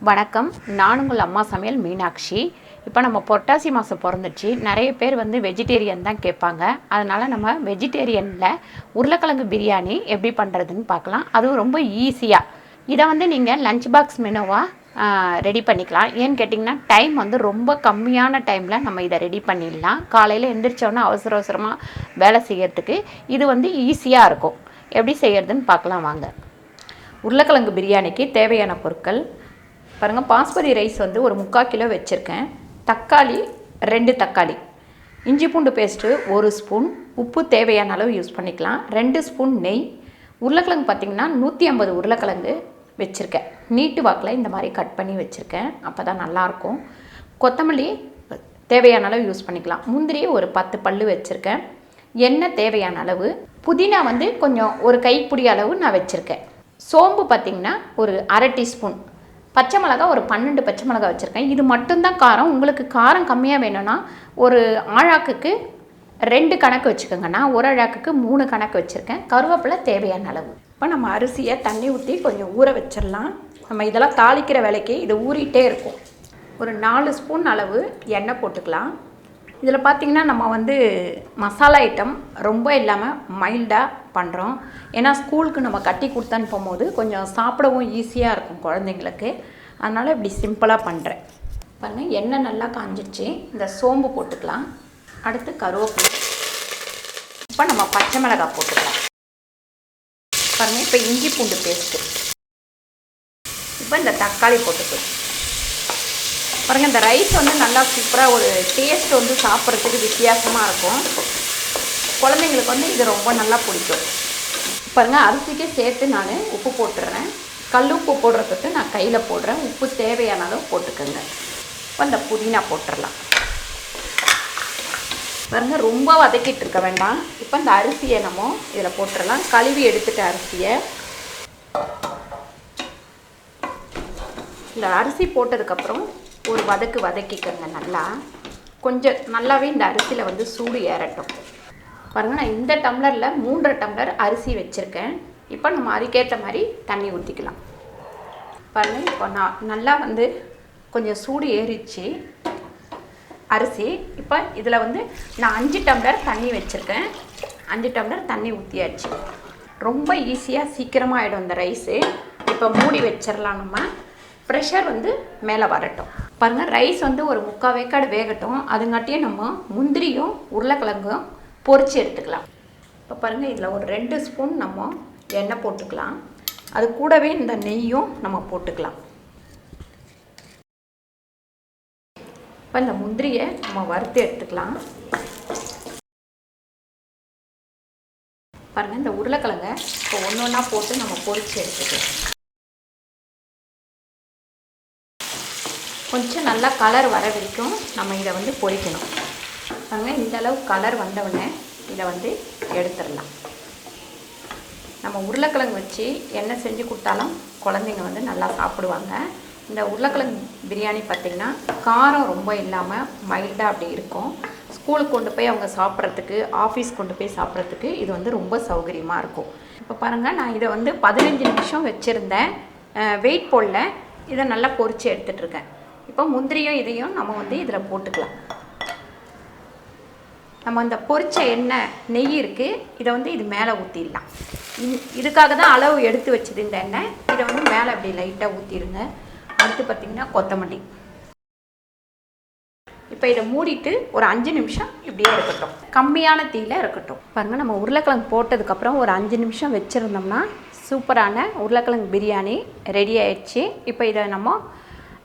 வணக்கம். நான் உங்கள் அம்மா சமையல் மீனாட்சி. இப்போ நம்ம புரட்டாசி மாதம் பிறந்துச்சு. நிறைய பேர் வந்து வெஜிடேரியன் தான் கேட்பாங்க. அதனால் நம்ம வெஜிடேரியனில் உருளைக்கிழங்கு பிரியாணி எப்படி பண்ணுறதுன்னு பார்க்கலாம். அதுவும் ரொம்ப ஈஸியாக. இதை வந்து நீங்கள் லஞ்ச் பாக்ஸ் மெனுவாக ரெடி பண்ணிக்கலாம். ஏன்னு கேட்டிங்கன்னா டைம் வந்து ரொம்ப கம்மியான டைமில் நம்ம இதை ரெடி பண்ணிடலாம். காலையில் எந்திரிச்சோன்னா அவசர அவசரமாக வேலை செய்கிறதுக்கு இது வந்து ஈஸியாக இருக்கும். எப்படி செய்கிறதுன்னு பார்க்கலாம் வாங்க. உருளைக்கிழங்கு பிரியாணிக்கு தேவையான பொருட்கள் பாருங்கள். பாஸ்மதி ரைஸ் வந்து ஒரு 3/4 கிலோ வச்சுருக்கேன். தக்காளி 2 தக்காளி, இஞ்சி பூண்டு பேஸ்ட்டு 1 ஸ்பூன், உப்பு தேவையான அளவு யூஸ் பண்ணிக்கலாம், 2 ஸ்பூன் நெய். உருளைக்கிழங்கு பார்த்திங்கன்னா 150 உருளைக்கிழங்கு வச்சுருக்கேன். நீட்டு வாக்கில் இந்த மாதிரி கட் பண்ணி வச்சுருக்கேன். அப்போ தான் நல்லாயிருக்கும். கொத்தமல்லி தேவையான அளவு யூஸ் பண்ணிக்கலாம். முந்திரி ஒரு 10 பல்லு வச்சுருக்கேன். எண்ணெய் தேவையான அளவு. புதினா வந்து கொஞ்சம் ஒரு கைப்பிடி அளவு நான் வச்சுருக்கேன். சோம்பு பார்த்திங்கன்னா ஒரு 1/2 டீஸ்பூன். பச்சை மிளகா ஒரு 12 பச்சை மிளகா வச்சுருக்கேன். இது மட்டும்தான் காரம். உங்களுக்கு காரம் கம்மியாக வேணும்னா ஒரு ஆழாக்குக்கு 2 கணக்கு வச்சுக்கோங்க. நான் ஒரு ஆழாக்குக்கு 3 கணக்கு வச்சுருக்கேன். கருவேப்பிலை தேவையான அளவு. இப்போ நம்ம அரிசியை தண்ணி ஊற்றி கொஞ்சம் ஊற வச்சிடலாம். நம்ம இதெல்லாம் தாளிக்கிற வேலைக்கு இது ஊறிட்டே இருக்கும். ஒரு 4 ஸ்பூன் அளவு எண்ணெய் போட்டுக்கலாம். இதில் பார்த்திங்கன்னா நம்ம வந்து மசாலா ஐட்டம் ரொம்ப இல்லாமல் மைல்டாக பண்ணுறோம். ஏன்னா ஸ்கூலுக்கு நம்ம கட்டி கொடுத்து அனுப்பும்போது கொஞ்சம் சாப்பிடவும் ஈஸியாக இருக்கும் குழந்தைங்களுக்கு. அதனால் இப்படி சிம்பிளாக பண்ணுறேன். பாருங்கள், எண்ணெய் நல்லா காஞ்சிடுச்சு. இந்த சோம்பு போட்டுக்கலாம். அடுத்து கருவேப்பிலை. இப்போ நம்ம பச்சை மிளகாய் போட்டுக்கலாம். பாருங்கள், இப்போ இஞ்சி பூண்டு பேஸ்ட்டு. இப்போ இந்த தக்காளி போட்டுக்கலாம். பாருங்கள், இந்த ரைஸ் வந்து நல்லா சூப்பராக ஒரு டேஸ்ட் வந்து சாப்பிட்றதுக்கு வித்தியாசமாக இருக்கும். குழந்தைங்களுக்கு வந்து இது ரொம்ப நல்லா பிடிக்கும். பாருங்கள், அரிசிக்கு சேர்த்து நான் உப்பு போட்டுடுறேன். கல் உப்பு போடுறதுக்கு நான் கையில் போடுறேன். உப்பு தேவையான அளவு போட்டுக்கோங்க. இப்போ இந்த புதினா போட்டுடலாம். பாருங்கள், ரொம்ப வதக்கிட்டு இருக்க வேண்டாம். இப்போ இந்த அரிசியை நம்ம இதில் போட்டுடலாம். கழுவி எடுத்துகிட்ட அரிசியை இந்த அரிசி போட்டதுக்கப்புறம் ஒரு வதக்கிக்கோங்க. நல்லா கொஞ்சம் நல்லாவே இந்த அரிசியில் வந்து சூடு ஏறட்டும். பாருங்கள், நான் இந்த டம்ளரில் 3 டம்ளர் அரிசி வச்சுருக்கேன். இப்போ நம்ம அதுக்கேற்ற மாதிரி தண்ணி ஊற்றிக்கலாம். பாருங்கள், இப்போ நான் நல்லா வந்து கொஞ்சம் சூடு ஏறிச்சு அரிசி. இப்போ இதில் வந்து நான் 5 டம்ளர் தண்ணி வச்சுருக்கேன். 5 டம்ளர் தண்ணி ஊற்றியாச்சு. ரொம்ப ஈஸியாக சீக்கிரமாக ஆகிடும் இந்த ரைஸு. இப்போ மூடி வச்சிடலாம். நம்ம ப்ரெஷர் வந்து மேலே வரட்டும். பாருங்கள், ரைஸ் வந்து ஒரு 3/4 வேக்காடு வேகட்டும். அதுங்காட்டியும் நம்ம முந்திரியும் உருளைக்கிழங்கும் பொரித்து எடுத்துக்கலாம். இப்போ பாருங்கள், இதில் ஒரு 2 ஸ்பூன் நம்ம எண்ணெய் போட்டுக்கலாம். அது கூடவே இந்த நெய்யும் நம்ம போட்டுக்கலாம். இப்போ இந்த முந்திரியை நம்ம வறுத்து எடுத்துக்கலாம். பாருங்கள், இந்த உருளைக்கிழங்கை இப்போ ஒன்று ஒன்றா போட்டு நம்ம பொரித்து எடுத்துக்கலாம். கொஞ்சம் நல்லா கலர் வர வரைக்கும் நம்ம இதை வந்து பொரிக்கணும். பாருங்கள், இந்த அளவு கலர் வந்தவுடனே இதை வந்து எடுத்துடலாம். நம்ம உருளைக்கிழங்கு வச்சு என்ன செஞ்சு கொடுத்தாலும் குழந்தைங்க வந்து நல்லா சாப்பிடுவாங்க. இந்த உருளைக்கிழங்கு பிரியாணி பார்த்திங்கன்னா காரம் ரொம்ப இல்லாமல் மைல்டாக அப்படி இருக்கும். ஸ்கூலுக்கு கொண்டு போய் அவங்க சாப்பிட்றதுக்கு, ஆஃபீஸ் கொண்டு போய் சாப்பிட்றதுக்கு இது வந்து ரொம்ப சௌகரியமாக இருக்கும். இப்போ பாருங்கள், நான் இதை வந்து 15 நிமிஷம் வச்சுருந்தேன். வெயிட் போடல. இதை நல்லா பொரித்து எடுத்துகிட்ருக்கேன். இப்போ முந்திரியும் இதையும் நம்ம வந்து இதில் போட்டுக்கலாம். நம்ம இந்த பொரிச்ச எண்ணெய் நெய் இருக்குது, இதை வந்து இது மேலே ஊற்றிடலாம். இதுக்காக தான் அளவு எடுத்து வச்சுது இந்த எண்ணெய். இதை வந்து மேலே அப்படி லைட்டாக ஊற்றிடுங்க. அடுத்து பார்த்திங்கன்னா கொத்தமல்லி. இப்போ இதை மூடிட்டு ஒரு 5 நிமிஷம் இப்படியே இருக்கட்டும். கம்மியான தீயில் இருக்கட்டும். பாருங்கள், நம்ம உருளைக்கிழங்கு போட்டதுக்கப்புறம் ஒரு 5 நிமிஷம் வச்சுருந்தோம்னா சூப்பரான உருளைக்கிழங்கு பிரியாணி ரெடி ஆயிடுச்சு. இப்போ இதை நம்ம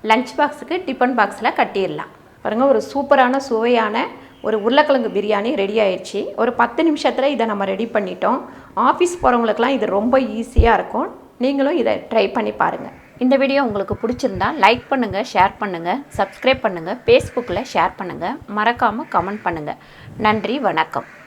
லஞ்ச் பாக்ஸுக்கு டிஃபன் பாக்ஸில் கட்டிடலாம். பாருங்கள், ஒரு சூப்பரான சுவையான ஒரு உருளைக்கிழங்கு பிரியாணி ரெடி ஆயிடுச்சு. ஒரு 10 நிமிஷத்தில் இதை நம்ம ரெடி பண்ணிட்டோம். ஆஃபீஸ் போகிறவங்களுக்குலாம் இது ரொம்ப ஈஸியாக இருக்கும். நீங்களும் இதை ட்ரை பண்ணி பாருங்கள். இந்த வீடியோ உங்களுக்கு பிடிச்சிருந்தா லைக் பண்ணுங்கள், ஷேர் பண்ணுங்கள், சப்ஸ்கிரைப் பண்ணுங்கள், ஃபேஸ்புக்கில் ஷேர் பண்ணுங்கள், மறக்காமல் கமெண்ட் பண்ணுங்கள். நன்றி, வணக்கம்.